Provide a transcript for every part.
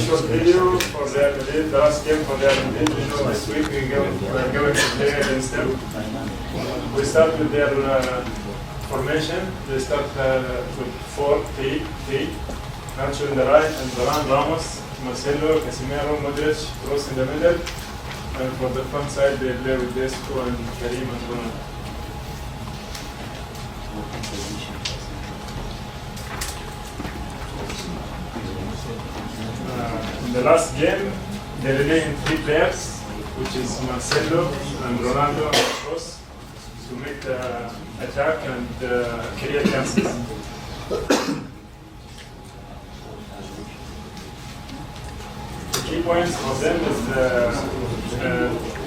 Short video for the last game for their individual this week. We're going to play against them. We start with their formation. They start with 4-3-3. Nacho in the right, and Varane, Ramos, Marcelo, Casemiro, Modric, Kroos in the middle. And for the front side, they play with Desco and Karim and Ronaldo. In the last game, they remain 3 players, which is Marcelo and Ronaldo and Kroos, to make the attack and create chances. The key points for them is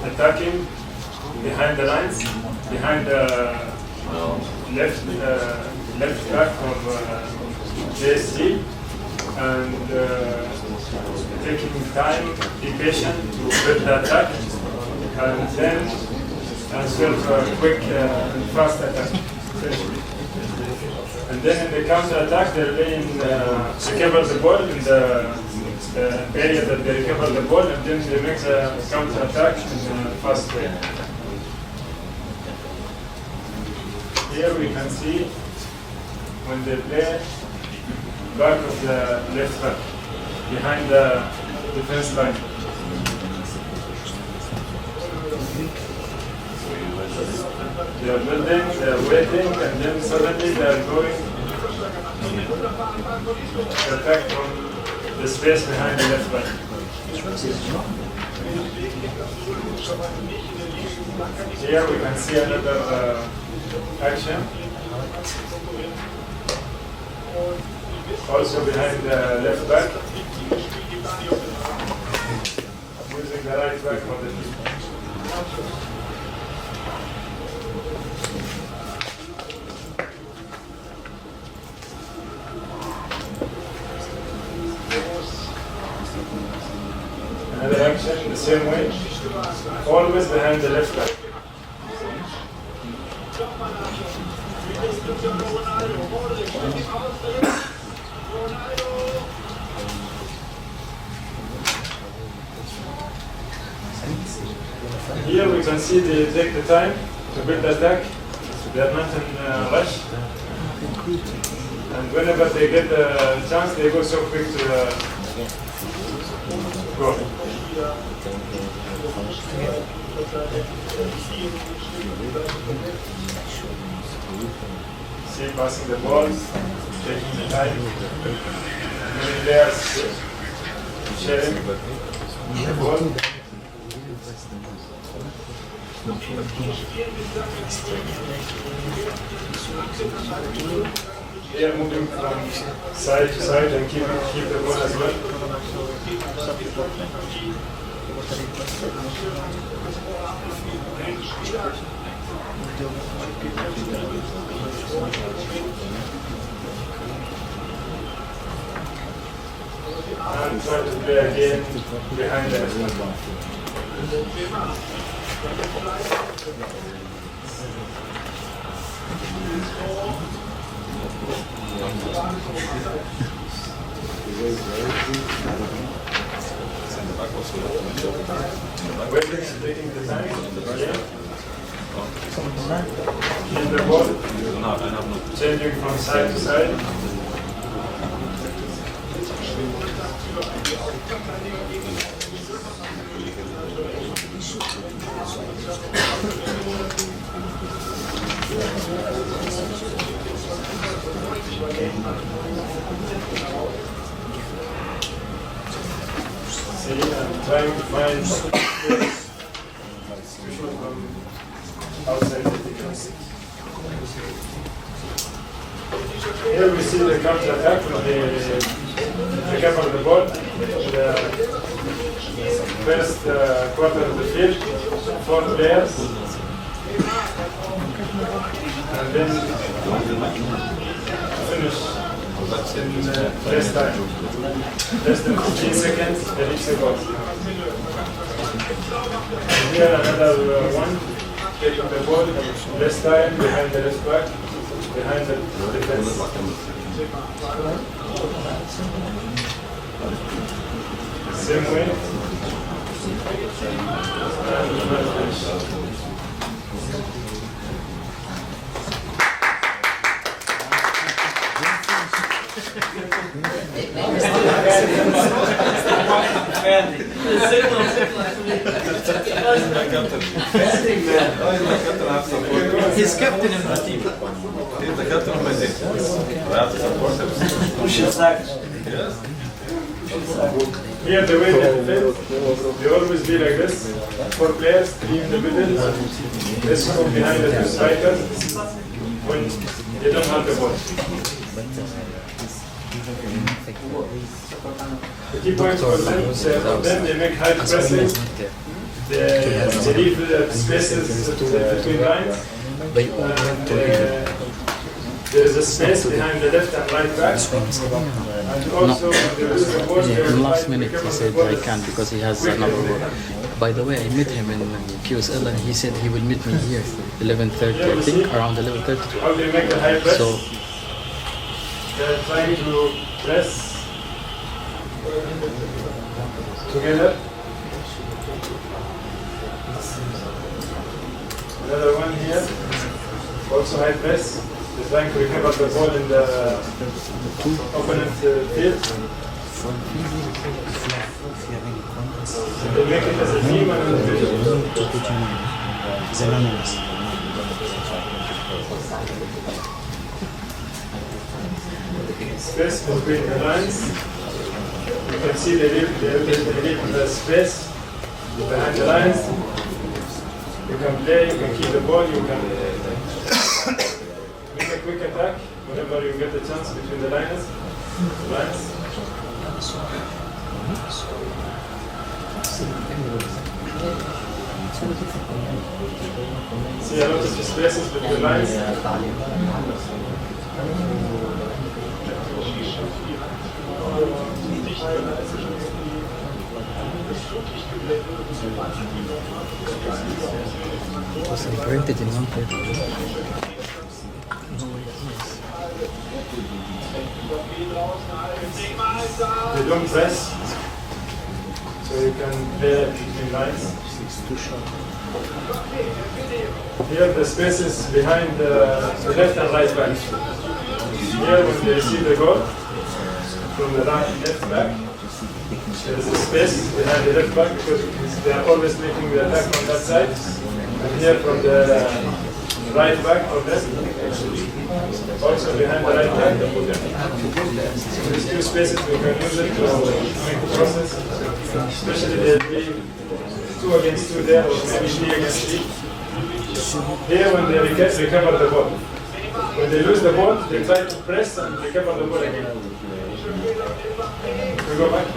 attacking behind the lines, behind the left back of JSC, and taking time, be patient to build the attack, and then serve quick and fast attack. And then in the counter attack, they're laying recover the ball in the area that they recover the ball, and then they make the counter attack in a fast way. Here we can see when they play back of the left back, behind the defense line. They are building, they are waiting, and then suddenly they are going to attack from the space behind the left back. Here we can see another action. Also behind the left back, using the right back for the team. Another action the same way, always behind the left back. Here we can see they take the time to build the attack. They are not in rush. And whenever they get the chance, they go so quick to the goal. See, passing the ball, taking the time. Many players sharing the ball. They are moving from side to side and keep the ball as well. And try to play again behind the net. Waiting, taking the time. Keep the ball. Changing from side to side. See, I'm trying to find space from outside the defense. Here we see the counter attack when they recover the ball. The first quarter of the field, 4 players. And then finish in less time. Less than 15 seconds, they reach the goal. And here another one, taking the ball, less time, behind the left back, behind the defense. Same way. And finish. He's captain in the team. He's the captain of my team. I have to support him. Here the way they defend, they always be like this. 4 players, 3 in the middle, this one behind the 2 strikers when they don't have the ball. The key point for them, they make high pressing, they leave spaces between lines, and there is a space behind the left and right back. And also, In last minute he said I can't because he has another work. By the way, I met him in QSL and he said he will meet me here 11:30, I think, around 11:30. how they make the high press. So They're trying to press together. Another one here, also high press. They're trying to recover the ball in the opponent field. They make it as a team and individual. Space between the lines. You can see they leave the space behind the lines. You can play, you can keep the ball, you can make a quick attack whenever you get the chance between the lines. See a lot of spaces between the lines. was printed in one paper. They don't press. So so you can play between lines. Here the spaces behind the left and right back. Here when they receive the goal from the left back, there is a space behind the left back because they are always making the attack on that side. And here from the right back or left, also behind the right back. So these two spaces we can use it to make the process, especially there will be 2 against 2 there or maybe 3 against 3. Here when they recover the ball. When they lose the ball, they try to press and recover the ball again. We go back.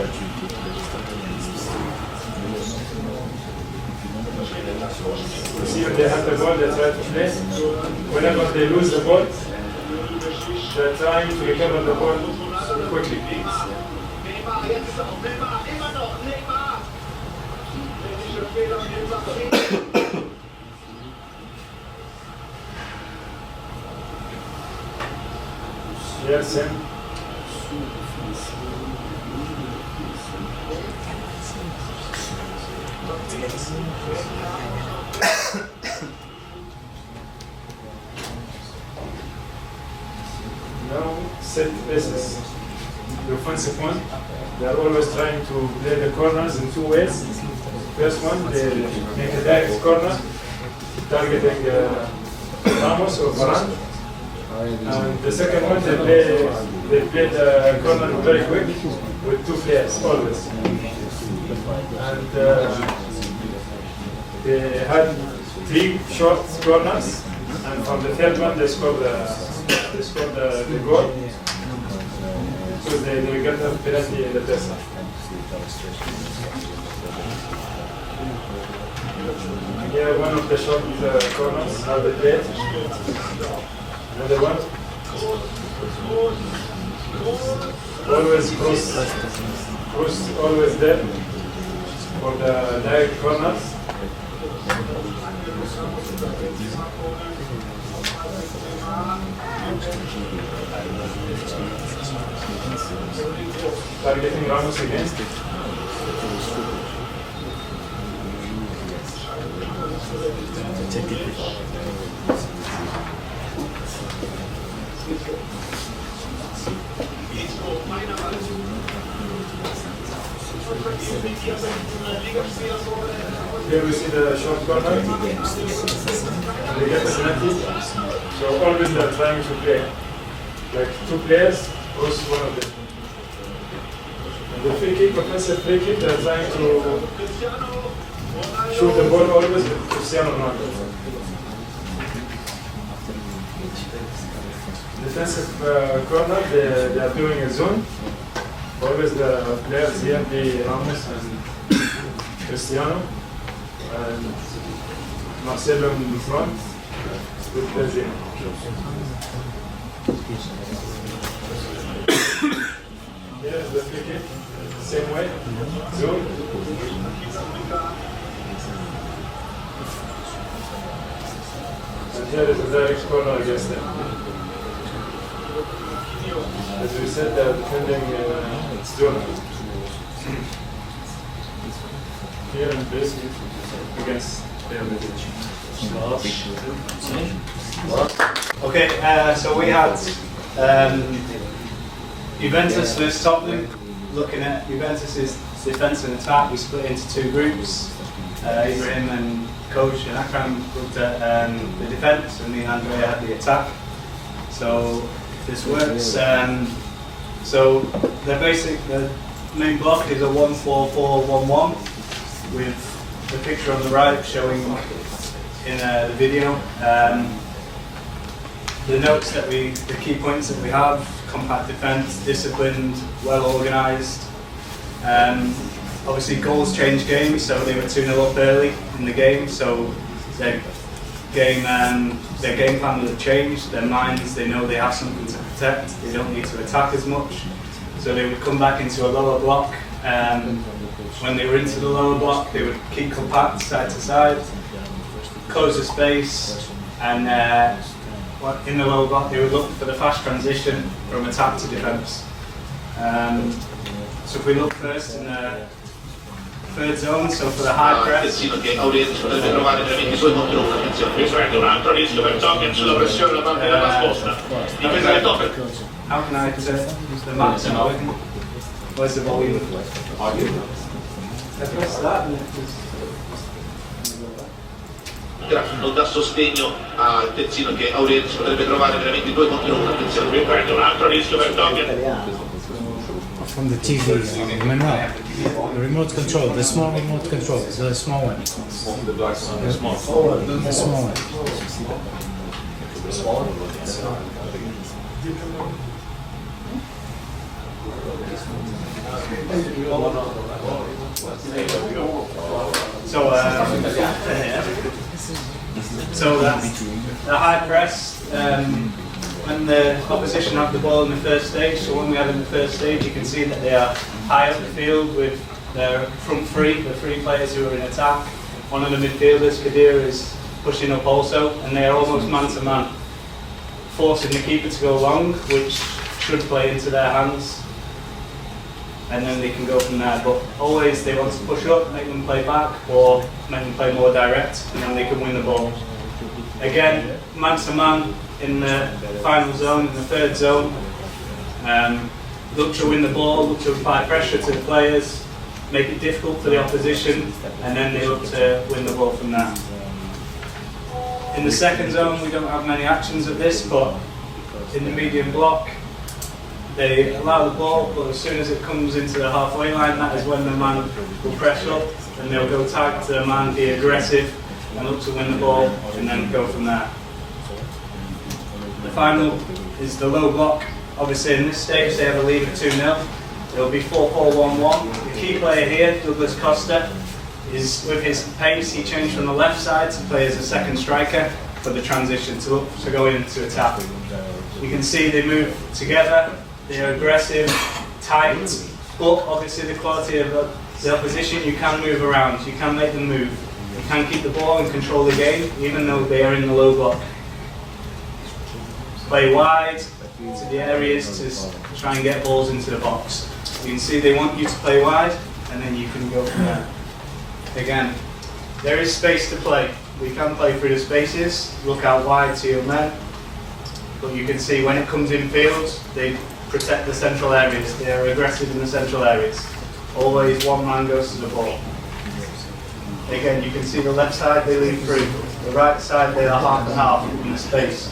You see when they have the ball, they try to play. Whenever they lose the ball, they're trying to recover the ball quickly. Yes, same. Now set pieces. The offensive one, they are always trying to play the corners in 2 ways. First one, they make a direct corner, targeting Ramos or Varane. And the second one, they play the corner very quick with 2 players always. And they had 3 short corners, and from the third one they scored the goal. So they got the penalty in the first half. Here one of the short corners, now they played. Another one. Always cross always there for the direct corners. Targeting Ramos again. Here we see the short corner. They get the penalty. So always they are trying to play. Like 2 players, cross one of them. And the free kick, offensive free kick, they are trying to shoot the ball always with Cristiano Ronaldo. Defensive corner, they are doing a zone. Always the players here be Ramos and Cristiano and Marcelo in front with Benzema. Here's the free kick, same way, zone. And here is a direct corner against them. As we said, they're defending zone. Here in base against Real Madrid. Okay, so we had Juventus versus Tottenham. Looking at Juventus's defence and attack, we split into 2 groups. Ibrahim and coach and Akram looked at the defence, and me and Andrea had the attack. So this works. So the main block is a 1-4-4-1-1 with the picture on the right showing in the video. The notes that the key points that we have: compact defence, disciplined, well organised. Obviously goals change games, so they were 2-0 up early in the game, so their game plan will have changed. Their minds, they know they have something to protect, they don't need to attack as much, so they would come back into a lower block. When they were into the lower block, they would keep compact side to side, close the space, and in the lower block they would look for the fast transition from attack to defence. So if we look first in the third zone, so for the high press. Terzino che Aurelius potrebbe trovare veramente 2 contro 1. Attenzione, questo è un altro rischio per Token sulla pressione da parte della nascosta. Difesa del Token. How can I set the maximum? Where's the volume? I press that and it just... Non dà sostegno a Terzino che Aurelius potrebbe trovare veramente 2 contro 1. Attenzione, questo è un altro rischio per Token. From the TV, remote. The remote control, the small remote control, the small one. The small one. So that's the high press. When the opposition have the ball in the first stage, so when we have in the first stage, you can see that they are high up the field with their front three, the three players who are in attack. One of the midfielders, Qatar, is pushing up also, and they are almost man to man, forcing the keeper to go long, which should play into their hands, and then they can go from there. But always they want to push up, make them play back, or make them play more direct, and then they can win the ball. Again, man to man in the final zone, in the third zone. Look to win the ball, look to apply pressure to the players, make it difficult for the opposition, and then they look to win the ball from there. In the second zone, we don't have many actions of this, but in the medium block, they allow the ball, but as soon as it comes into the halfway line, that is when the man will press up, and they'll go tag to the man, be aggressive, and look to win the ball, and then go from there. The final is the low block. Obviously in this stage they have a lead of 2-0. It will be 4-4-1-1. The key player here, Douglas Costa, is with his pace, he changed from the left side to play as a second striker for the transition to go into attack. You can see they move together, they are aggressive, tight, but obviously the quality of the opposition, you can move around, you can make them move. You can keep the ball and control the game, even though they are in the low block. Play wide to the areas to try and get balls into the box. You can see they want you to play wide, and then you can go from there. Again, there is space to play. We can play through the spaces, look out wide to your men, but you can see when it comes in field, they protect the central areas. They are aggressive in the central areas. Always one man goes to the ball. Again, you can see the left side they lead through. The right side they are half and half in the space.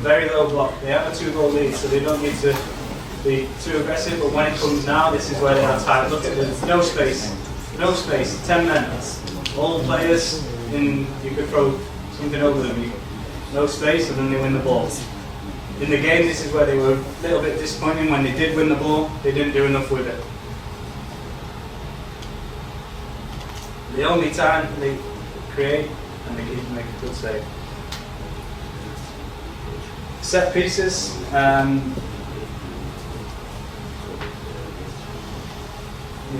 Very low block. They have a 2-goal lead, so they don't need to be too aggressive, but when it comes now, this is where they are tight. Look at this, no space, 10 men. All players, you could throw something over them, no space, and then they win the ball. In the game, this is where they were a little bit disappointing. When they did win the ball, they didn't do enough with it. The only time they create, and they can make a good save. Set pieces. You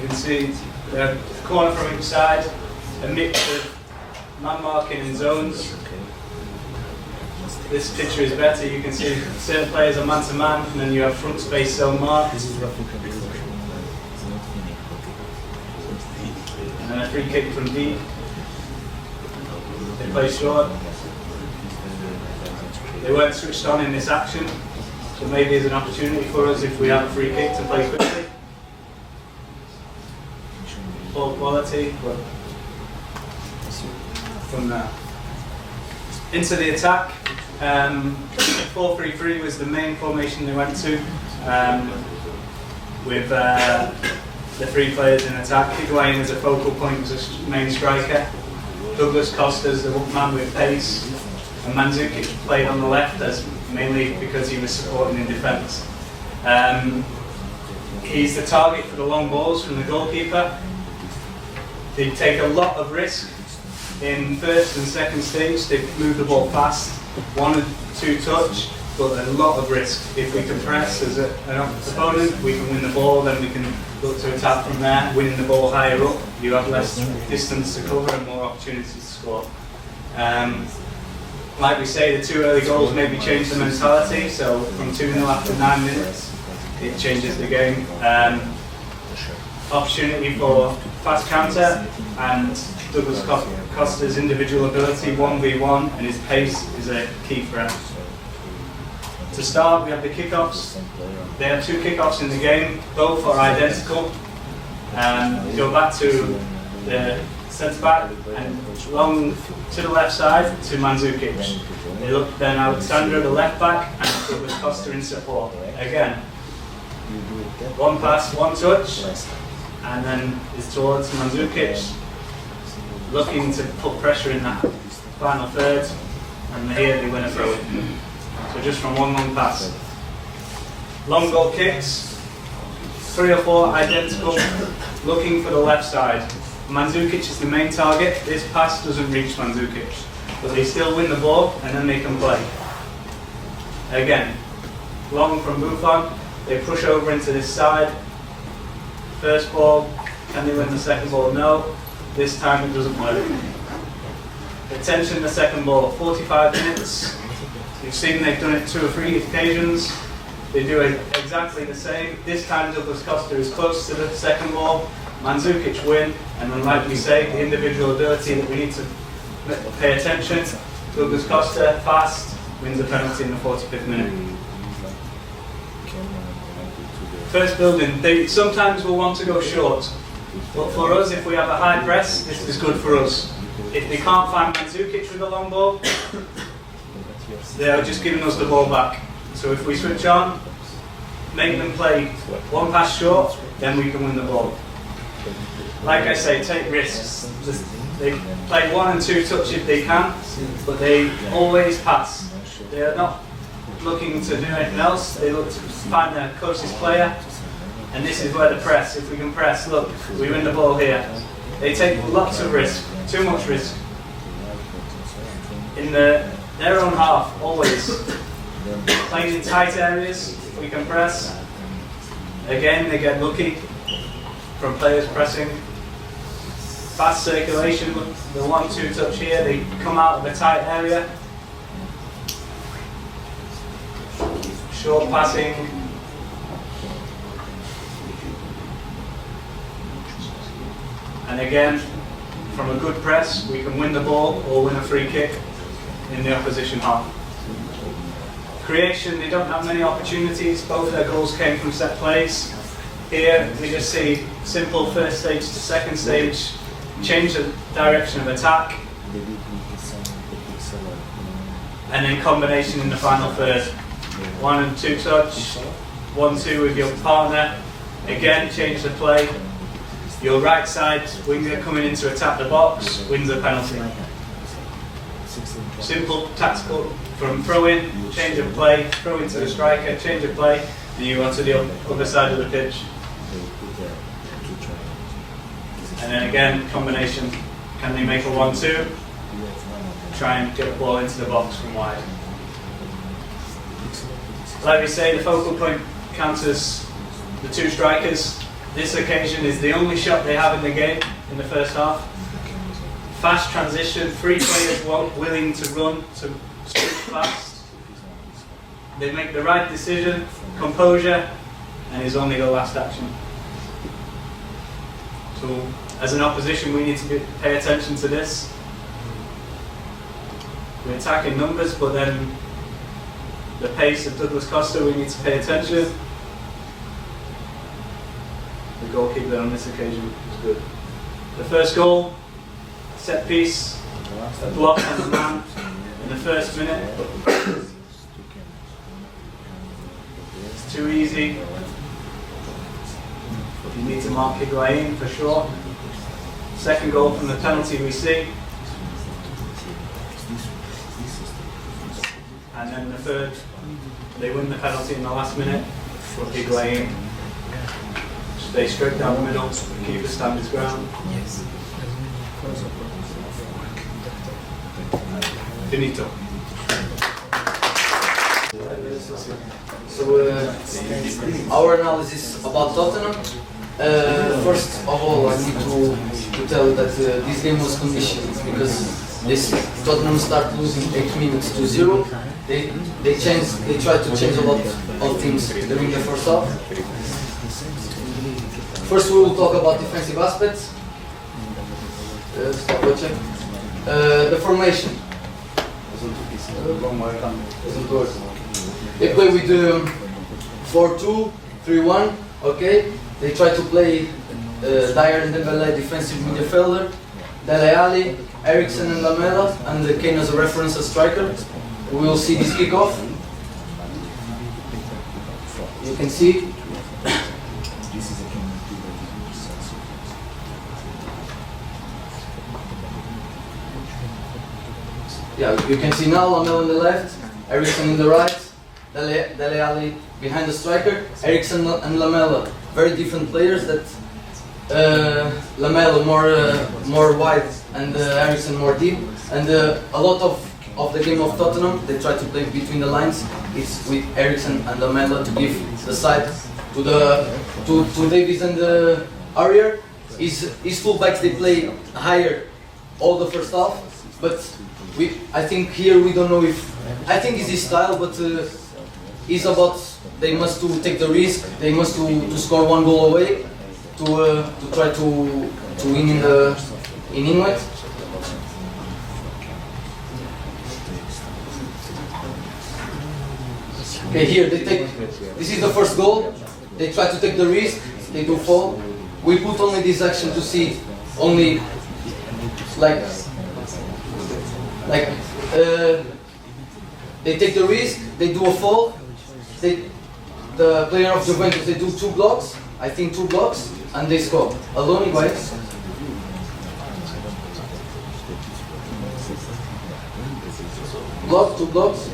can see a corner from each side, a mix of man marking and zones. This picture is better. You can see certain players are man to man, and then you have front space zone marked. And then a free kick from deep. They play short. They weren't switched on in this action, so maybe there's an opportunity for us if we have a free kick to play quickly. Ball quality, but from there. Into the attack, 4-3-3 was the main formation they went to, with the 3 players in attack. Higuain as a focal point was a main striker. Douglas Costa's the man with pace. And Mandzukic played on the left as mainly because he was supporting in defence. He's the target for the long balls from the goalkeeper. They take a lot of risk in first and second stage. They move the ball fast, 1 and 2 touch, but a lot of risk. If we can press as an opponent, we can win the ball, then we can look to attack from there. Winning the ball higher up, you have less distance to cover and more opportunities to score. Like we say, the 2 early goals maybe change the mentality, so from 2-0 after 9 minutes, it changes the game. Opportunity for fast counter, and Douglas Costa's individual ability 1v1 and his pace is a key threat. To start, we have the kickoffs. They have 2 kickoffs in the game, both are identical. We go back to the centre back and long to the left side to Mandzukic. They look then Alexandra, the left back, and Douglas Costa in support. Again, 1 pass, 1 touch, and then it's towards Mandzukic, looking to put pressure in that final third, and here they win a throw in. So just from 1 long pass. Long goal kicks, 3 or 4 identical, looking for the left side. Mandzukic is the main target. This pass doesn't reach Mandzukic, but they still win the ball and then they can play. Again, long from Buffon, they push over into this side. First ball, can they win the second ball? No. This time it doesn't work. Attention, the second ball, 45 minutes. You've seen they've done it 2 or 3 occasions. They do it exactly the same. This time Douglas Costa is close to the second ball. Mandzukic win, and then like we say, the individual ability that we need to pay attention. Douglas Costa, fast, wins the penalty in the 45th minute. First building, they sometimes will want to go short, but for us, if we have a high press, this is good for us. If they can't find Mandzukic with a long ball, they are just giving us the ball back. So if we switch on, make them play 1 pass short, then we can win the ball. Like I say, take risks. They play 1 and 2 touch if they can, but they always pass. They are not looking to do anything else. They look to find their closest player, and this is where the press. If we can press, look, we win the ball here. They take lots of risk, too much risk. In their own half, always playing in tight areas. If we can press, again they get lucky from players pressing. Fast circulation, the 1-2 touch here, they come out of a tight area. Short passing. And again, from a good press, we can win the ball or win a free kick in the opposition half. Creation, they don't have many opportunities. Both their goals came from set plays. Here, we just see simple first stage to second stage, change the direction of attack, and then combination in the final third. 1 and 2 touch, 1-2 with your partner. Again, change the play. Your right side winger coming in to attack the box wins a penalty. Simple, tactical, from throw in, change of play, throw into the striker, change of play, and you are to the other side of the pitch. And then again, combination. Can they make a 1-2? Try and get the ball into the box from wide. Like we say, the focal point counters the 2 strikers. This occasion is the only shot they have in the game in the first half. Fast transition, 3 players willing to run, to switch fast. They make the right decision, composure, and is only the last action. So, as an opposition, we need to pay attention to this. We attack in numbers, but then the pace of Douglas Costa, we need to pay attention. The goalkeeper on this occasion was good. The first goal, set piece, a block on the man in the first minute. It's too easy. You need to mark Higuain for sure. Second goal from the penalty we see. And then the third, they win the penalty in the last minute for Higuain. Stay straight down the middle, keep the stand his ground. Finito. So our analysis about Tottenham. First of all, I need to tell that this game was conditioned because this Tottenham start losing 8 minutes to 0. They try to change a lot of things during the first half. First we will talk about defensive aspects. Stop watching. The formation. They play with 4-2-3-1. Okay. They try to play Dyer and Dembele defensive midfielder, Dele Alli, Eriksen and Lamela, and Kane as a reference as striker. We will see this kickoff. You can see. Yeah, you can see now Lamela on the left, Eriksen on the right, Dele Alli behind the striker, Eriksen and Lamela, very different players. That Lamela more wide and Eriksen more deep, and a lot of the game of Tottenham they try to play between the lines. It's with Eriksen and Lamela to give the side to Davies and Aurier. His fullbacks they play higher all the first half, but I think here we don't know if I think it's his style, but it's about they must to take the risk. They must to score one goal away to try to win in England. Okay, here they take. This is the first goal. They try to take the risk. They do fall. We put only this action to see only they take the risk. They do a fall. The player of Juventus they do 2 blocks. I think 2 blocks, and they score alone. Right? Block, 2 blocks.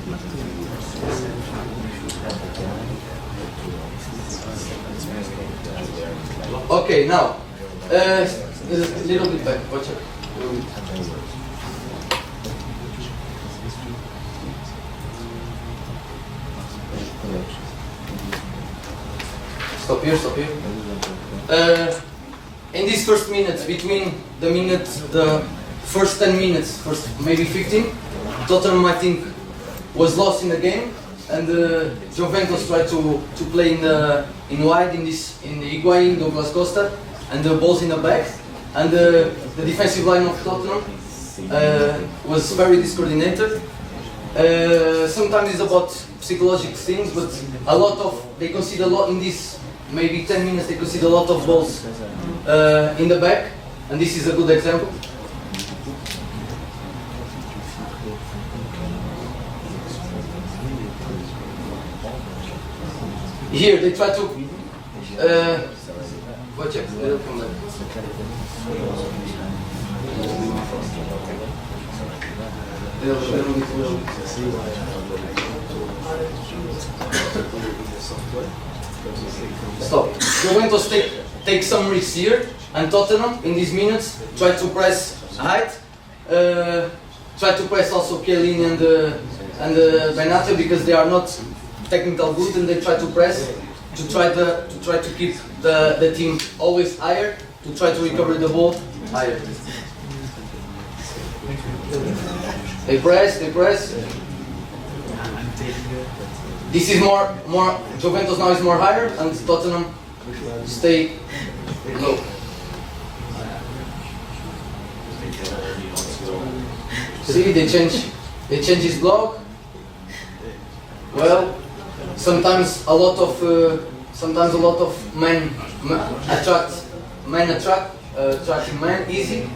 Okay, now a little bit back. Watch out. Stop here. In these first minutes, between the first 10 minutes, first maybe 15, Tottenham I think was lost in the game, and Juventus tried to play in wide in the Higuain, Douglas Costa, and the balls in the back, and the defensive line of Tottenham was very discoordinated. Sometimes it's about psychological things, but they concede a lot in this. Maybe 10 minutes they concede a lot of balls in the back, and this is a good example. Here they try to watch it. They'll come back. Stop. Juventus take some risks here, and Tottenham in these minutes try to press height, try to press also Chiellini and Benato because they are not technical good, and they try to press to try to keep the team always higher, to try to recover the ball higher. They press. This is more Juventus now is more higher, and Tottenham stay low. See, they change his block. Well, sometimes a lot of men attracting men easy.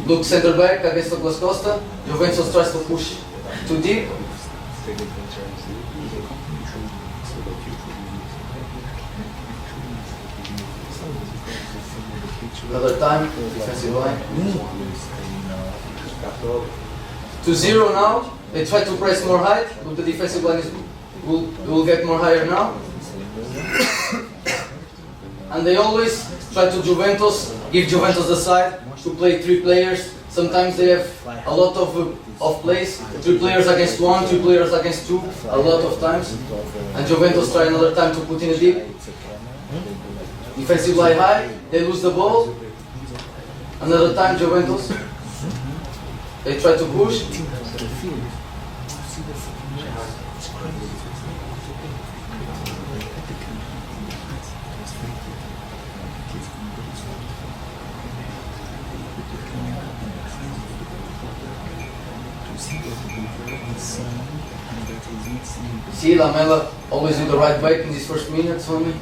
Look, center back against Douglas Costa. Juventus tries to push too deep. Another time, defensive line. 2-0 now. They try to press more height, but the defensive line will get more higher now. And they always try to give Juventus the side to play 3 players. Sometimes they have a lot of plays, 3 players against 1, 2 players against 2, a lot of times. And Juventus try another time to put in a deep. Defensive line high, they lose the ball. Another time Juventus. They try to push. See, Lamela always with the right back in these first minutes only.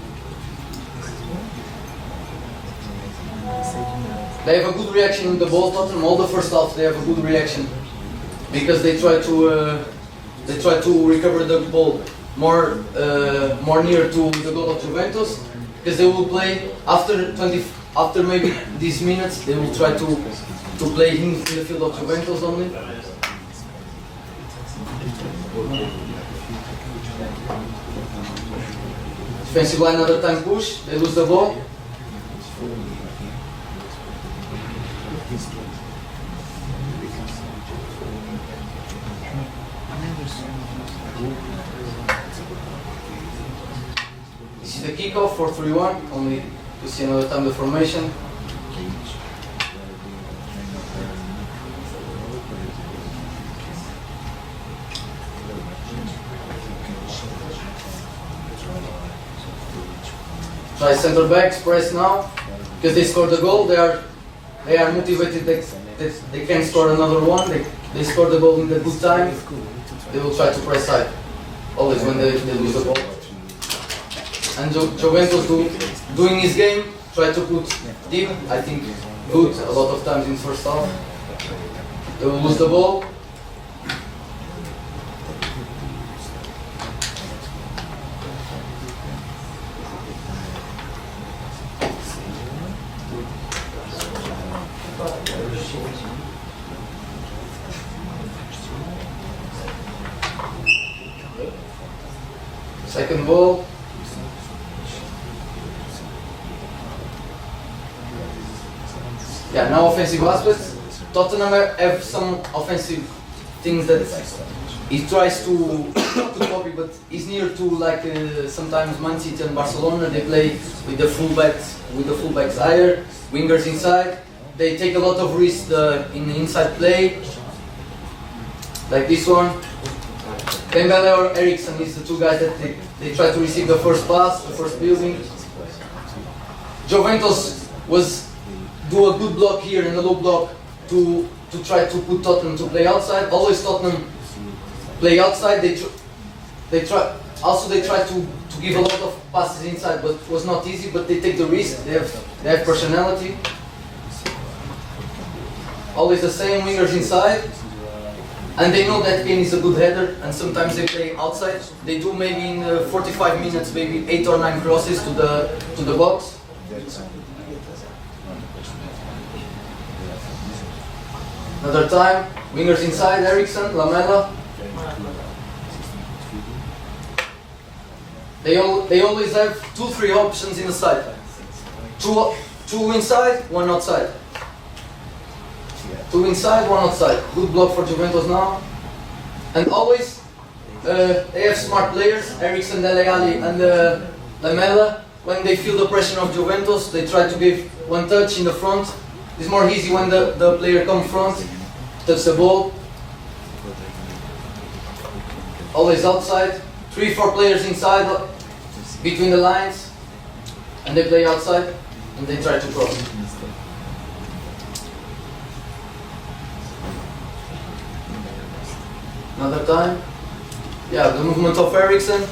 They have a good reaction with the ball, Tottenham. All the first half they have a good reaction because they try to recover the ball more near to the goal of Juventus, because they will play after maybe these minutes they will try to play in the field of Juventus only. Defensive line another time push, they lose the ball. This is the kickoff, 4-3-1, only to see another time the formation. Try center backs, press now, because they scored the goal. They are motivated that they can score another one. They scored the goal in the good time. They will try to press side, always when they lose the ball. And Juventus doing his game, try to put deep. I think good a lot of times in first half. They will lose the ball. Second ball. Yeah, now offensive aspects. Tottenham have some offensive things that he tries to not to copy, but is near to, like sometimes Man City and Barcelona. They play with the fullbacks higher, wingers inside. They take a lot of risk in the inside play, like this one. Dembele or Eriksen is the two guys that they try to receive the first pass, the first building. Juventus do a good block here and a low block to try to put Tottenham to play outside. Always Tottenham play outside. They try to give a lot of passes inside, but it was not easy. But they take the risk. They have personality. Always the same, wingers inside. And they know that Kane is a good header, and sometimes they play outside. They do maybe in 45 minutes, maybe 8 or 9 crosses to the box. Another time, wingers inside, Eriksen, Lamela. They always have 2-3 options in the side. Two inside, one outside. 2 inside, 1 outside. Good block for Juventus now. And always they have smart players, Eriksen, Dele Alli and Lamela. When they feel the pressure of Juventus, they try to give one touch in the front. It's more easy when the player comes front, touch the ball. Always outside. 3-4 players inside, between the lines. And they play outside, and they try to cross. Another time. Yeah, the movement of Eriksen.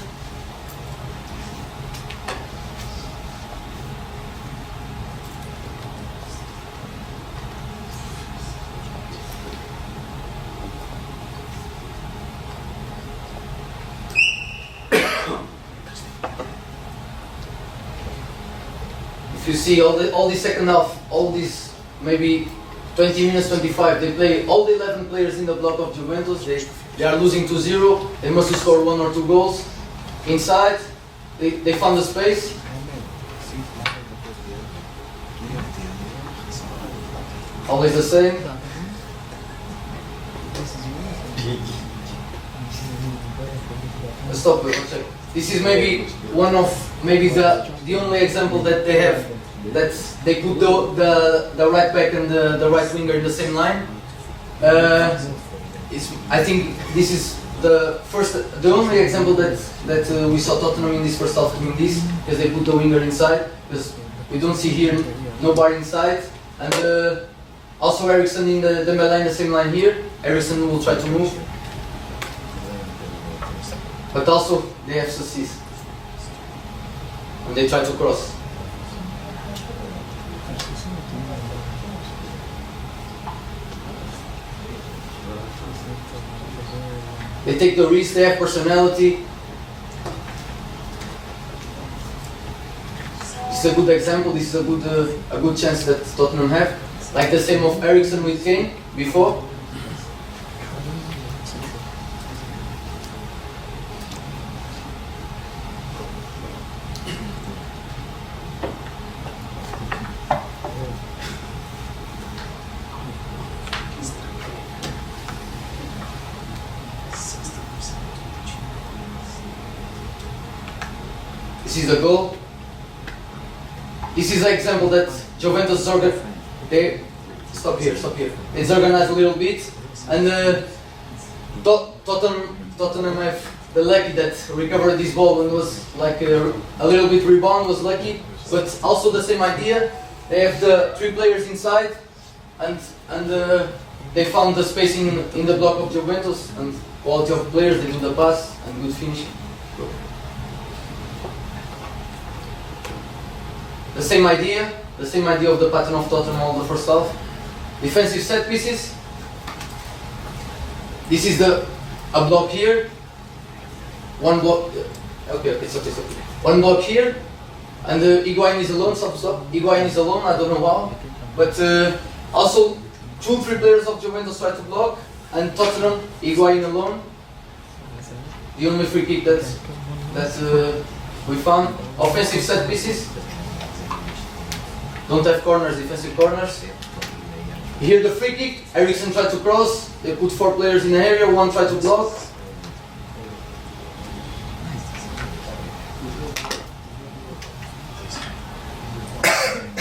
If you see all the second half, all these maybe 20 minutes, 25, they play all the 11 players in the block of Juventus. They are losing 2-0. They must score 1 or 2 goals. Inside, they found the space. Always the same. Stop. Check. This is maybe one of the only example that they have, that they put the right back and the right winger in the same line. I think this is the only example that we saw Tottenham in this first half doing this, because they put the winger inside, because we don't see here nobody inside, and also Ericsson in the Dembele in the same line here. Ericsson will try to move, but also they have success and they try to cross. They take the risk, they have personality. This is a good example, this is a good chance that Tottenham have. Like the same of Ericsson with Kane before. This is the goal. This is an example that Juventus they stop here. It's organized a little bit, and Tottenham have the lucky that recovered this ball and was like a little bit rebound, was lucky, but also the same idea. They have the 3 players inside, and they found the space in the block of Juventus, and quality of players, they do the pass and good finishing. The same idea of the pattern of Tottenham all the first half. Defensive set pieces. This is a block here. One block. Okay. One block here, and Higuain is alone. Higuain is alone. I don't know how, but also 2-3 players of Juventus try to block, and Tottenham Higuain alone. The only free kick that we found. Offensive set pieces. Don't have corners, defensive corners. Here the free kick, Ericsson tried to cross, they put 4 players in the area, 1 tried to block.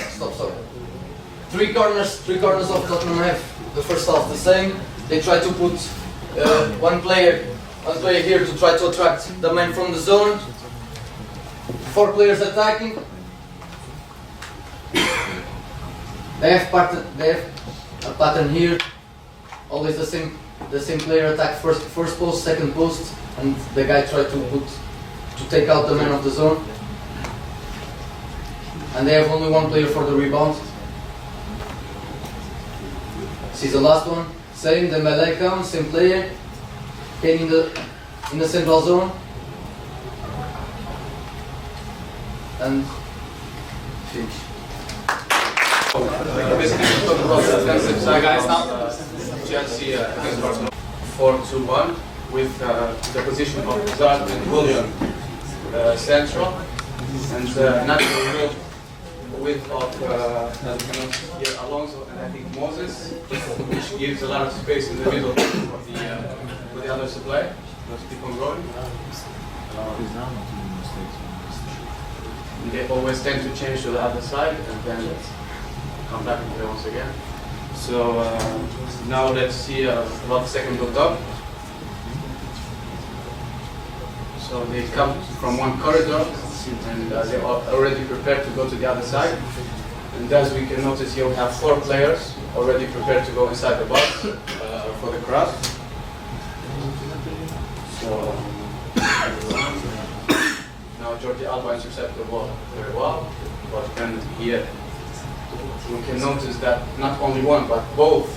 Stop. 3 corners of Tottenham have the first half the same. They try to put one player here to try to attract the man from the zone. 4 players attacking. They have a pattern here. Always the same player attack first post, second post, and the guy try to take out the man of the zone. And they have only 1 player for the rebound. This is the last one. Same, Dembele comes, same player. Kane in the central zone. And finish. Basically, talk about the defensive side. Chelsea against Barcelona 4-2-1 with the position of Hazard and Willian central, and natural width of Alonso and I think Moses, which gives a lot of space in the middle for the other supply. Let's keep on going. They always tend to change to the other side and then come back and play once again. So now let's see about the second build-up. So they come from one corridor and they are already prepared to go to the other side. And as we can notice here, we have 4 players already prepared to go inside the box for the cross. So now Jordi Alba intercepted the ball very well, but then here we can notice that not only one, but both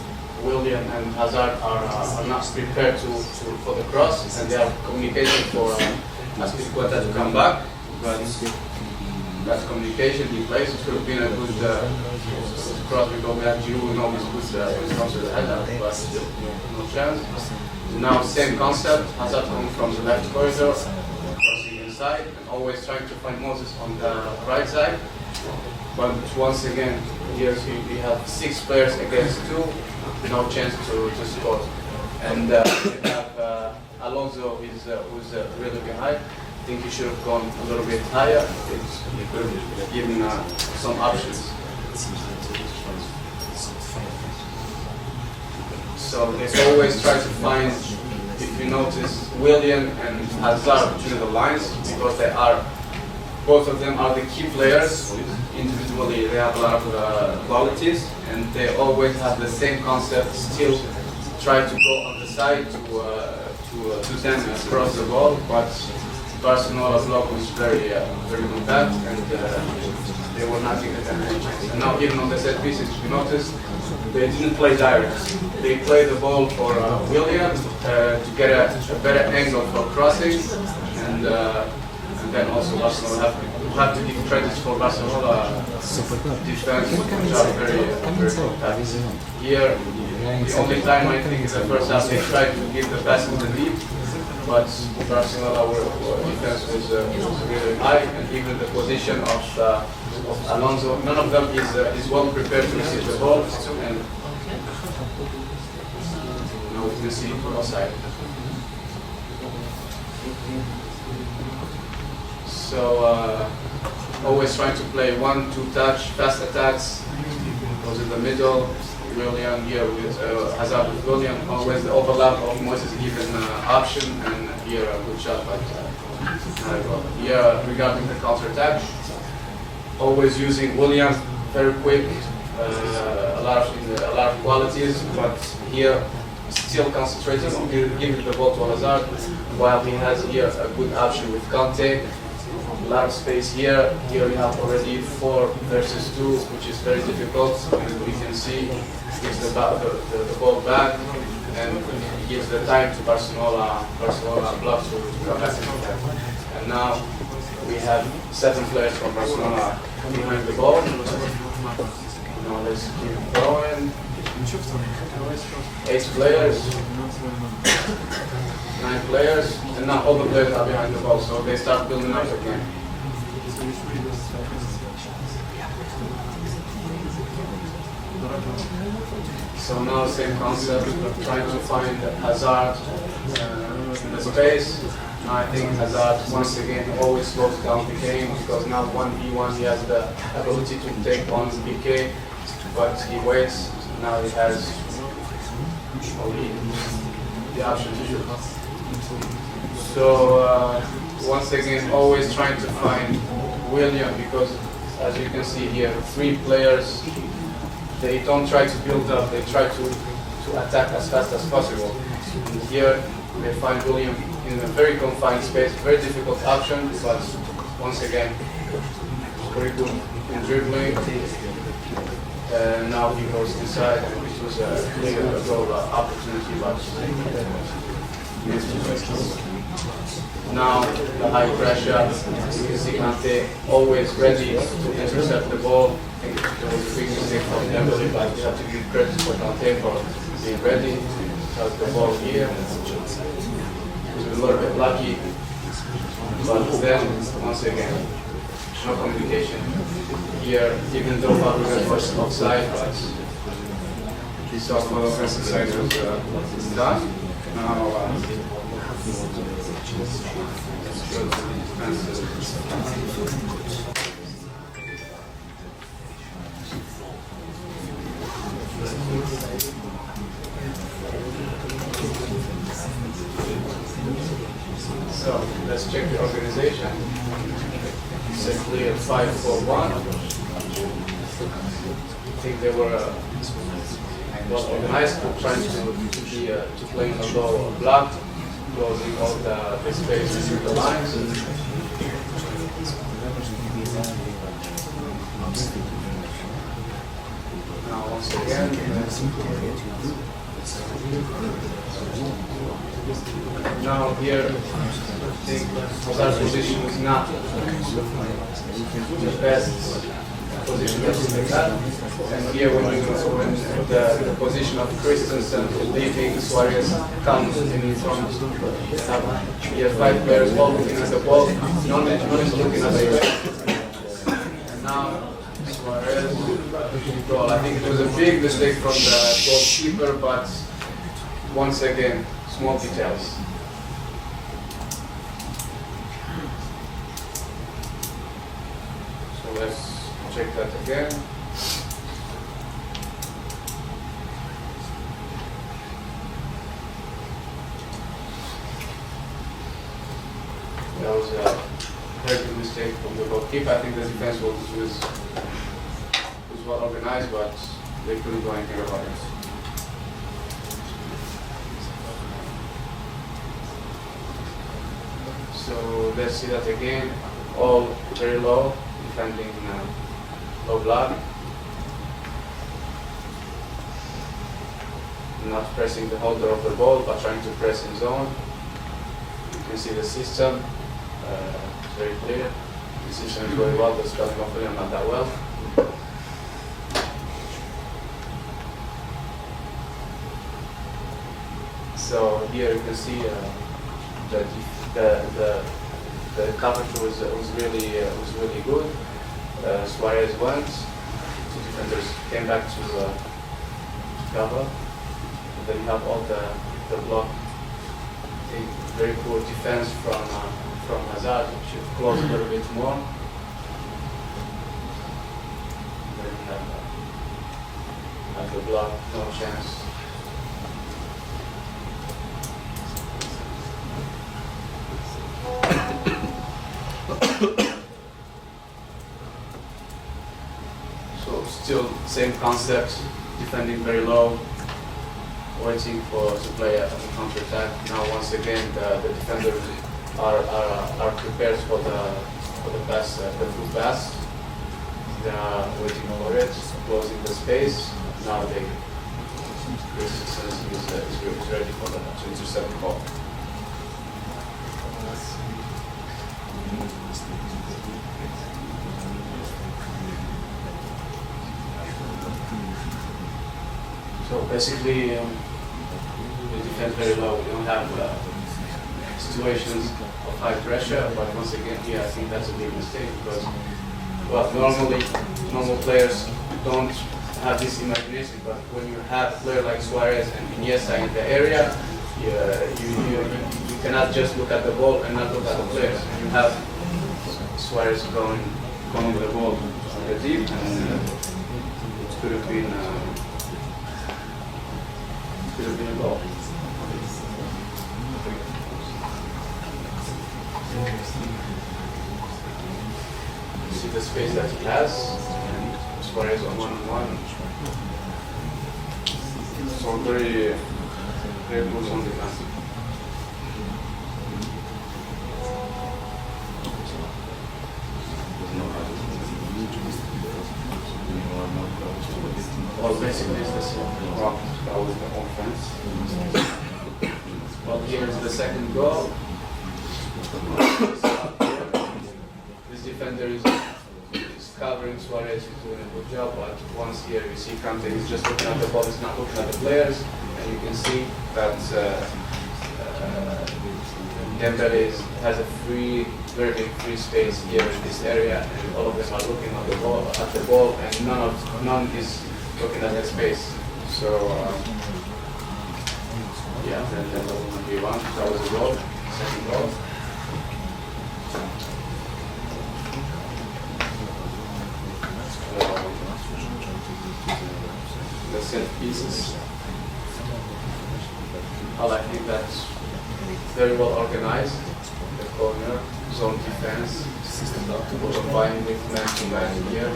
Willian and Hazard are not prepared for the cross, and they are communicating for Aspilicueta to come back. But that's communication in place. It could have been a good cross. We go back. Giroud always puts his cross to the header, but still no chance. Now same concept. Hazard coming from the left corridor, crossing inside, and always trying to find Moses on the right side. But once again, here we have 6 players against 2, no chance to score. And we have Alonso who's really behind. I think he should have gone a little bit higher. He could have given some options. So So they always try to find, if you notice, William and Hazard between the lines, because they are, both of them are the key players. Individually, they have a lot of qualities, and they always have the same concept, still try to go on the side to then cross the ball, but Barcelona block was very compact, and they were not giving them any chance. And now even on the set pieces, if you notice, they didn't play direct. They played the ball for William to get a better angle for crossing, and then also Barcelona have to give credit for Barcelona defense, which are very compact. Here, the only time I think is the first half they tried to give the pass in the deep, but Barcelona defense was really high, and even the position of Alonso, none of them is well prepared to receive the ball, and now we can see offside. So always trying to play 1-2 touch, fast attacks, goes in the middle. William here with Hazard with William, always the overlap of Moses given option, and here a good shot, but here regarding the counter attack, always using William very quick, a lot of qualities, but here still concentrating on giving the ball to Hazard, while he has here a good option with Kante. A lot of space here. Here we have already 4 versus 2, which is very difficult, and we can see gives the ball back, and gives the time to Barcelona block to come back. And now we have 7 players from Barcelona behind the ball. Now let's keep going. 8 players, 9 players, and now all the players are behind the ball, so they start building up again. So now same concept, trying to find Hazard in the space. Now I think Hazard once again always slows down the game, because now 1v1 he has the ability to take on PK, but he waits. Now he has only the option to shoot. So once again always trying to find William, because as you can see here, 3 players. They don't try to build up, they try to attack as fast as possible. And here they find William in a very confined space, very difficult option, but once again, very good in dribbling. Now he goes inside, and this was a clear goal opportunity, but now the high pressure, you can see Kante always ready to intercept the ball. I think there was a big mistake from Dembele, but you have to give credit for Kante for being ready to have the ball here. He was a little bit lucky, but then once again, no communication here, even though Fabregas was offside, but he saw the offensive side was done. Now so let's check the organization. It's a clear 5-4-1. I think they were well organized, trying to play in a low block, closing all the space between the lines. Now once again, now here, I think Hazard's position is not the best position that we had. And here when the position of Christensen leaving, Suarez comes in front. We have 5 players all looking at the ball, none is looking at the back. And now Suarez goal. I think it was a big mistake from the goalkeeper, but once again, small details. So let's check that again. That was a very good mistake from the goalkeeper. I think the defense was well organized, but they couldn't do anything about it. So let's see that again. All very low, defending low block. Not pressing the holder of the ball, but trying to press in zone. You can see the system. It's very clear. The system is going well, the starting offense not that well. So here you can see the coverage was really good. Suarez went. Two defenders came back to cover. And then you have all the block. A very poor defense from Hazard. Should close a little bit more. And then you have the block, no chance. So still same concept, defending very low, waiting to play a counter attack. Now once again the defenders are prepared for the pass, the through pass. They are waiting for it, closing the space. Now Christensen is ready for to intercept the ball. So basically, we defend very low. We don't have situations of high pressure, but once again, here I think that's a big mistake because, well, normal players don't have this imagination, but when you have a player like Suarez and Iniesta in the area, you cannot just look at the ball and not look at the players. You have Suarez going with the ball on the deep, and it could have been a goal. You see the space that he has, and Suarez on one-on-one. So very good on defense. Well, basically it's the same. Well, that was the offense. Well, here is the second goal. This defender is covering Suarez, he's doing a good job, but once here you see Kante, he's just looking at the ball, he's not looking at the players, and you can see that Dembele has a very big free space here in this area, and all of them are looking at the ball, and none is looking at that space. So yeah, then that was 1v1. That was a goal, second goal. The set pieces. I think that's very well organized. The corner, zone defense, combined with man-to-man here.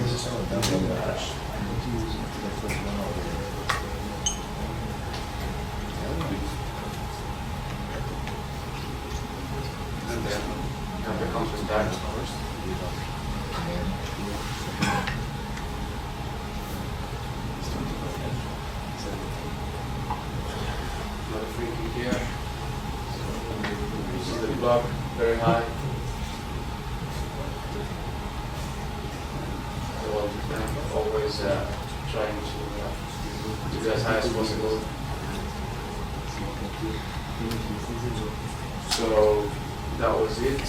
And then you have the counter-attack first. Another free kick here. This is the block, very high. Always trying to do as high as possible. So that was it.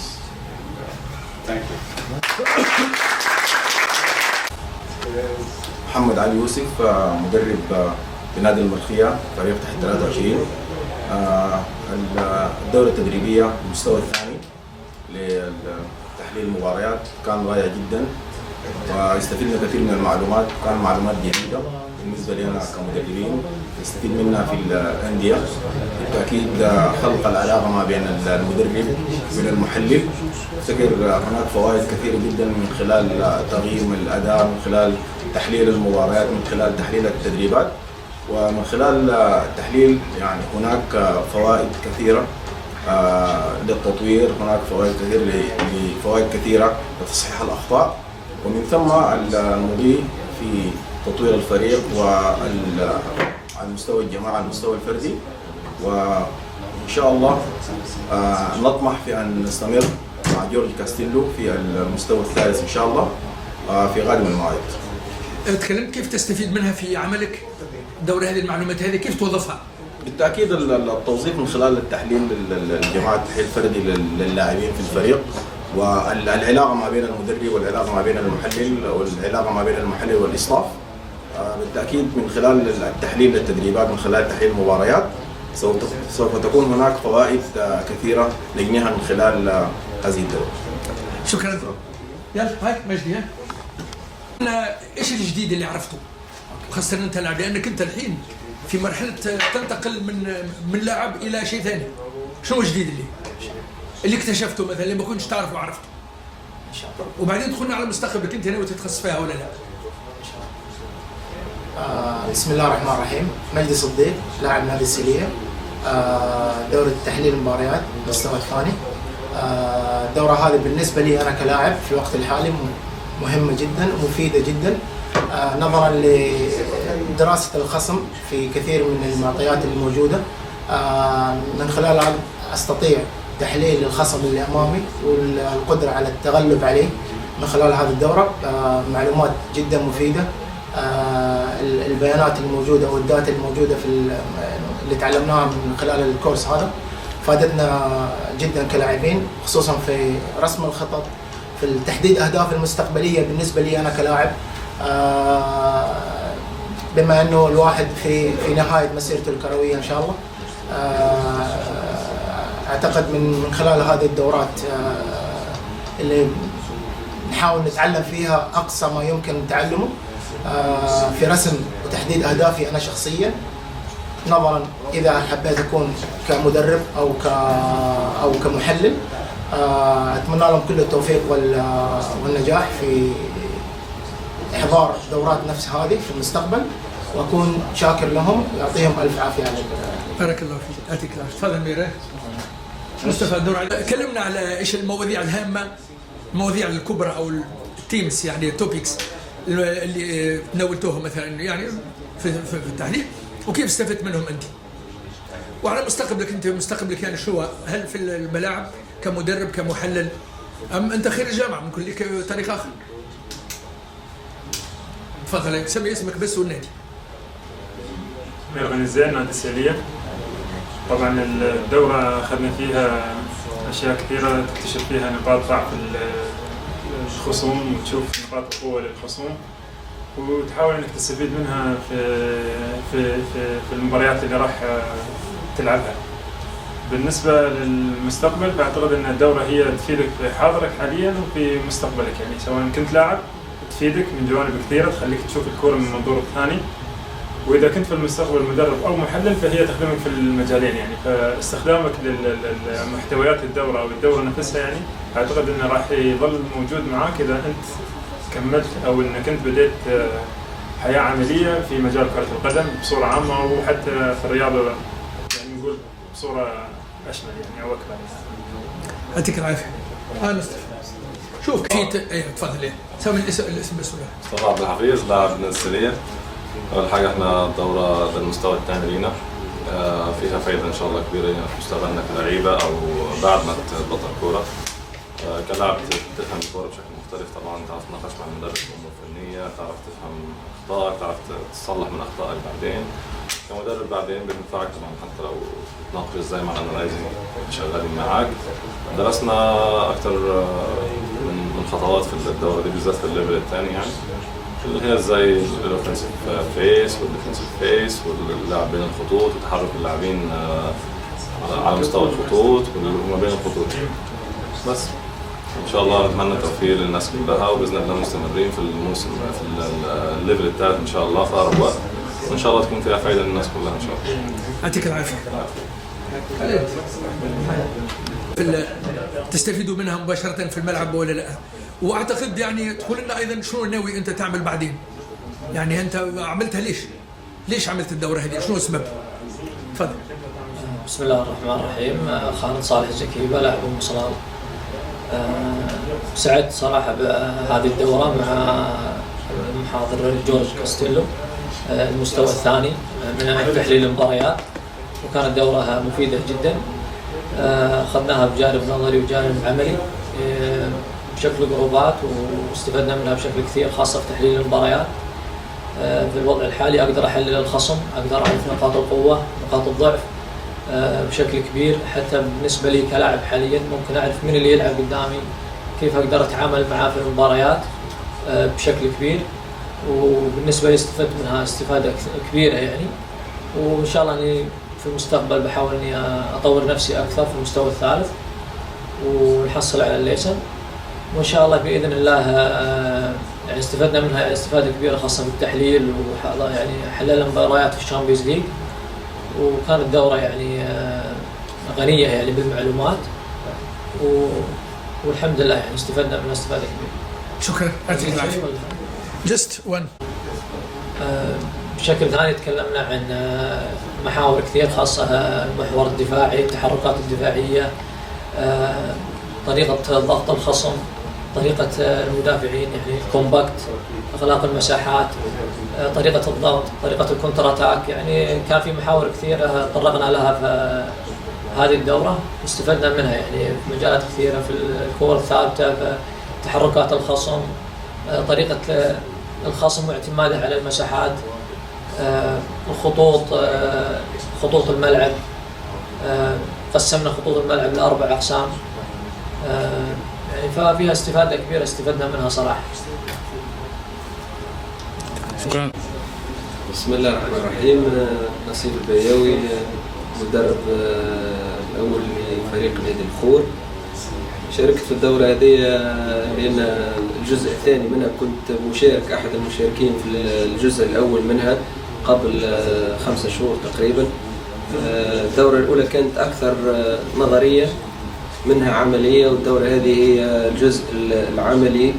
And, thank you. محمد علي يوسف مدرب بنادي المرخية فريق تحت 23. الدورة التدريبية المستوى الثاني لتحليل المباريات كان رائع جدا. واستفدنا كثير من المعلومات، كان معلومات جديدة بالنسبة لنا كمدربين نستفيد منها في الأندية. بالتأكيد خلق العلاقة ما بين المدرب وبين المحلل، أفتكر هناك فوائد كثيرة جدا من خلال تقييم الأداء، من خلال تحليل المباريات، من خلال تحليل التدريبات، ومن خلال التحليل يعني هناك فوائد كثيرة للتطوير، هناك فوائد كثيرة لتصحيح الأخطاء، ومن ثم المضي في تطوير الفريق وعلى مستوى الجماعة على المستوى الفردي. وإن شاء الله نطمح في أن نستمر مع جورج كاستيلو في المستوى الثالث إن شاء الله في غالب المواعيد. تكلمت كيف تستفيد منها في عملك دوري، هذه المعلومات هذه كيف توظفها؟ بالتأكيد التوظيف من خلال التحليل الجماعة التحليل الفردي للاعبين في الفريق، والعلاقة ما بين المدرب والعلاقة ما بين المحلل والعلاقة ما بين المحلل والإصلاف. بالتأكيد من خلال التحليل للتدريبات، من خلال تحليل المباريات سوف تكون هناك فوائد كثيرة نجنيها من خلال هذه الدورة. شكرا. يلا هاي مجدي. ايش الجديد اللي عرفته؟ خاصة انت لاعب، لانك انت الحين في مرحلة تنتقل من لاعب الى شيء ثاني. شو الجديد اللي اكتشفته مثلا اللي ما كنتش تعرفه وعرفته؟ ان شاء الله. وبعدين دخلنا على مستقبلك، انت ناوي تتخصص فيها ولا لا؟ ان شاء الله. بسم الله الرحمن الرحيم. مجدي صديق، لاعب نادي السيلية، دورة تحليل المباريات المستوى الثاني. الدورة هذه بالنسبة لي أنا كلاعب في الوقت الحالي مهمة جدا ومفيدة جدا، نظرا لدراسة الخصم في كثير من المعطيات الموجودة، من خلالها أستطيع تحليل الخصم اللي أمامي والقدرة على التغلب عليه من خلال هذه الدورة. معلومات جدا مفيدة، البيانات الموجودة والداتا الموجودة اللي تعلمناها من خلال الكورس هذا فادتنا جدا كلاعبين، خصوصا في رسم الخطط، في تحديد أهداف المستقبلية بالنسبة لي أنا كلاعب، بما أنه الواحد في نهاية مسيرته الكروية إن شاء الله. أعتقد من خلال هذه الدورات اللي نحاول نتعلم فيها أقصى ما يمكن تعلمه في رسم وتحديد أهدافي أنا شخصيا، نظرا إذا حبيت أكون كمدرب أو كمحلل. أتمنى لهم كل التوفيق والنجاح في إحضار دورات نفس هذه في المستقبل، وأكون شاكر لهم، يعطيهم ألف عافية على بارك الله فيك. يعطيك العافية. تفضل ميرا. مصطفى الدور كلمنا على ايش المواضيع الهامة، المواضيع الكبرى او التيمز يعني التوبكس اللي ناولتوها مثلا يعني في التحليل، وكيف استفدت منهم انت؟ وعلى مستقبلك انت، مستقبلك يعني شو؟ هل في الملاعب كمدرب كمحلل، ام انت خير الجامعة ممكن لك طريق اخر؟ تفضل سمي اسمك بس والنادي. ميرغنيزين نادي السيلية. طبعا الدورة أخذنا فيها أشياء كثيرة، تكتشف فيها نقاط ضعف الخصوم وتشوف نقاط القوة للخصوم، وتحاول إنك تستفيد منها في المباريات اللي راح تلعبها. بالنسبة للمستقبل فأعتقد أن الدورة هي تفيدك في حاضرك حاليا وفي مستقبلك، يعني سواء كنت لاعب تفيدك من جوانب كثيرة، تخليك تشوف الكورة من منظور ثاني، وإذا كنت في المستقبل مدرب أو محلل فهي تخدمك في المجالين. يعني فاستخدامك للمحتويات الدورة أو الدورة نفسها يعني أعتقد أنه راح يظل موجود معاك إذا أنت كملت أو أنك أنت بديت حياة عملية في مجال كرة القدم بصورة عامة، وحتى في الرياضة يعني نقول بصورة أشمل يعني أو أكبر. يعطيك العافية. مصطفى شوف في تفضل سامي الاسم بس ولا مصطفى عبد الحفيظ، لاعب نادي السيلية. أول حاجة إحنا الدورة للمستوى الثاني لينا، فيها فايدة إن شاء الله كبيرة في مستقبلنا كلاعيبة أو بعد ما تبطل كورة. كلاعب تفهم الكورة بشكل مختلف، طبعاً تعرف تناقش مع المدرب في الأمور الفنية، تعرف تفهم أخطائك، تعرف تصلح من أخطائك بعدين. كمدرب بعدين بينفعك طبعاً حتى لو تناقش إزاي مع الأنالايزنج شغالين معاك. درسنا أكثر من خطوات في الدورة دي بالذات في الليفل الثاني يعني، اللي هي ازاي الاوفنسيف فيس والديفنسيف فيس واللعب بين الخطوط وتحرك اللاعبين على مستوى الخطوط وما بين الخطوط بس. ان شاء الله نتمنى التوفيق للناس كلها، وباذن الله مستمرين في الموسم في الليفل الثالث ان شاء الله في اقرب وقت، وان شاء الله تكون فيها فائده للناس كلها ان شاء الله. يعطيك العافيه. تستفيدوا منها مباشره في الملعب ولا لا؟ واعتقد يعني تقول لنا ايضا شنو ناوي انت تعمل بعدين؟ يعني انت عملتها ليش؟ ليش عملت الدوره هذه؟ شنو السبب؟ تفضل. بسم الله الرحمن الرحيم. خالد صالح الزكيبة لاعب صلال. سعدت صراحة بهذه الدورة مع المحاضر جورج كاستيلو المستوى الثاني من تحليل المباريات، وكانت دورة مفيدة جدا. أخذناها بجانب نظري وجانب عملي بشكل جروبات، واستفدنا منها بشكل كثير خاصة في تحليل المباريات. في الوضع الحالي أقدر أحلل الخصم، أقدر أعرف نقاط القوة نقاط الضعف بشكل كبير. حتى بالنسبة لي كلاعب حاليا ممكن أعرف من اللي يلعب قدامي، كيف أقدر أتعامل معاه في المباريات بشكل كبير. وبالنسبة لي استفدت منها استفادة كبيرة يعني، وإن شاء الله أني في المستقبل بحاول أني أطور نفسي أكثر في المستوى الثالث ونحصل على الليسن، وإن شاء الله بإذن الله يعني استفدنا منها استفادة كبيرة خاصة بالتحليل، يعني حللنا مباريات في الشامبيونز ليج، وكانت دورة يعني غنية يعني بالمعلومات، والحمد لله يعني استفدنا منها استفادة كبيرة. شكرا، يعطيك العافية. جست وان. بشكل ثاني تكلمنا عن محاور كثير خاصة المحور الدفاعي، التحركات الدفاعية، طريقة ضغط الخصم، طريقة المدافعين يعني الكومباكت، اغلاق المساحات، طريقة الضغط، طريقة الكونتر اتاك. يعني كان في محاور كثيرة تطرقنا لها في هذه الدورة، استفدنا منها يعني في مجالات كثيرة، في الكور الثابتة، في تحركات الخصم، طريقة الخصم واعتماده على المساحات، الخطوط، خطوط الملعب. قسمنا خطوط الملعب ل4 أقسام، يعني ففيها استفادة كبيرة استفدنا منها صراحة. شكرا. بسم الله الرحمن الرحيم. نصيب البياوي، مدرب الأول لفريق نادي الخور. شاركت في الدورة هذه لأن الجزء الثاني منها كنت مشارك، أحد المشاركين في الجزء الأول منها قبل 5 شهور تقريبا. الدورة الأولى كانت أكثر نظرية منها عملية، والدورة هذه هي الجزء العملي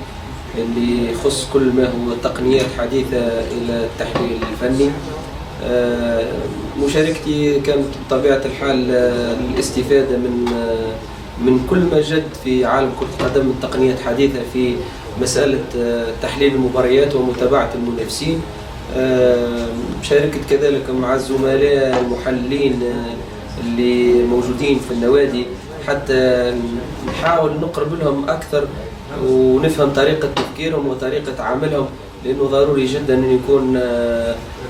اللي يخص كل ما هو تقنيات حديثة إلى التحليل الفني. مشاركتي كانت بطبيعة الحال الاستفادة من كل ما جد في عالم كرة القدم من تقنيات حديثة في مسألة تحليل المباريات ومتابعة المنافسين. شاركت كذلك مع الزملاء المحللين اللي موجودين في النوادي حتى نحاول نقرب لهم أكثر ونفهم طريقة تفكيرهم وطريقة عملهم، لأنه ضروري جدا أن يكون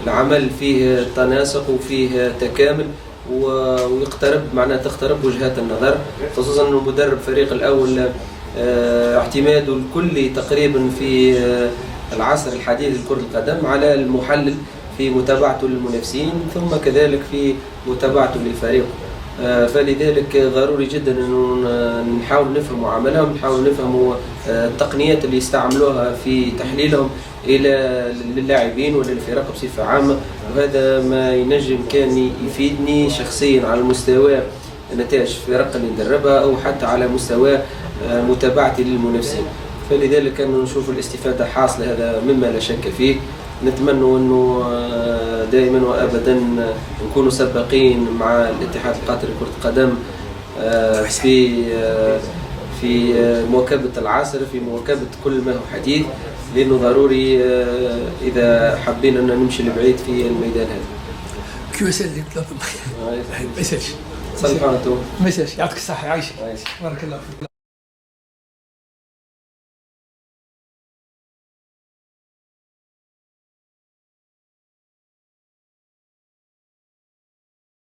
العمل فيه تناسق وفيه تكامل ويقترب تقترب وجهات النظر، خصوصا أنه مدرب فريق الأول اعتماده الكلي تقريبا في العصر الحديث لكرة القدم على المحلل في متابعته للمنافسين ثم كذلك في متابعته لفريقه. فلذلك ضروري جدا أنه نحاول نفهم عملهم، نحاول نفهم التقنيات اللي يستعملوها في تحليلهم إلى للاعبين وللفرق بصفة عامة، وهذا ما ينجم كان يفيدني شخصيا على مستوى نتائج الفرق اللي ندربها أو حتى على مستوى متابعتي للمنافسين. فلذلك أنه نشوف الاستفادة حاصلة، هذا مما لا شك فيه. نتمنى أنه دائما وأبدا نكونوا سباقين مع الاتحاد القطري لكرة القدم في مواكبة العصر، في مواكبة كل ما هو حديث، لأنه ضروري إذا حبينا أن نمشي لبعيد في الميدان هذا. كيوسل مسج صلحانته مسج يعطيك الصحة، يعيشك، بارك الله فيك.